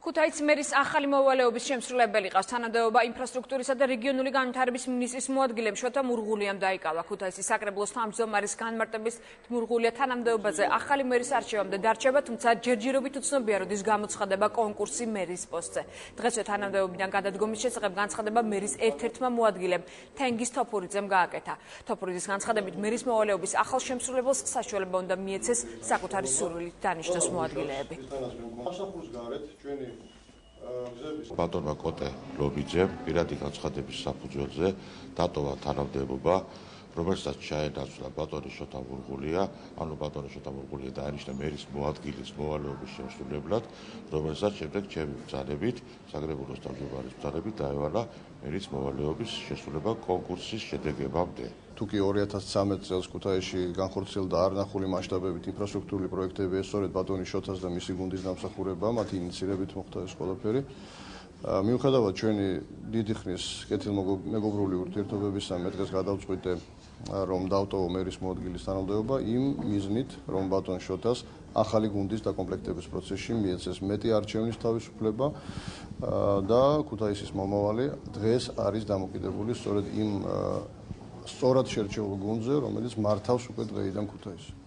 ქუთაისის მერის ახალი მოვალეობის შემსრულებელი ყავს თანამდებობა ინფრასტრუქტურისა და რეგიონული განვითარების მინისტრის მოადგილემ შოთა მურღულიამ დაიკავა. ქუთაისის საკრებულოს თავმჯდომარის განმარტების მურღულია თანამდებობაზე ახალი მერის არჩევამდე დარჩება, თუმცა ჯერჯერობით უცნობია, როდის გამოცხადება კონკურსი მერის პოსტზე. დღესვე თანამდებობიდან გადადგომის შესახებ განცხადება მერის ერთ-ერთმა მოადგილემ თენგიზ თოფურიძემ გააკეთა. თოფურიძის განცხადებით მერის მოვალეობის ახალ შემსრულებელს საშუალება უნდა მიეცეს საკუთარი სურვილით დანიშნოს მოადგილეები. ბატონმა კოტე ლობიძემ პირადი განცხადების საფუძველზე დატოვა თანამდებობა, რომელსაც ჩაენაცვლა ბატონი შოთა მურღულია, ანუ ბატონი შოთა მურღულია დაინიშნა მერის მოადგილის მოვალეობის შემსრულებლად, რომელსაც შემდეგ ჩემი ბრძანებით, საკრებულოს თავმჯდომარის ბრძანებით დაევალა მერის მოვალეობის შესრულება კონკურსის შედეგებამდე. თუკი 2013 წელს ქუთაისში განხორციელდა არნახული მასშტაბებით ინფრასტრუქტურული პროექტები, ეს სწორედ ბატონი შოთას და მისი გუნდის დამსახურება, მათი ინიციირებით მოხდა ეს ყველაფერი. მიუხედავად ჩვენი დიდი ხნის კეთილმეგობრული ურთიერთობებისა, მე დღეს გადავწყვიტე, რომ დავტოვო მერის მოადგილის თანამდებობა იმ მიზნით, რომ ბატონ შოთას ახალი გუნდის დაკომპლექტების პროცესში მიეცეს მეტი არჩევნის თავისუფლება და ქუთაისის მომავალი დღეს არის დამოკიდებული სწორედ იმ სწორად შერჩეულ გუნდზე, რომელიც მართავს უკვე დღეიდან ქუთაისს.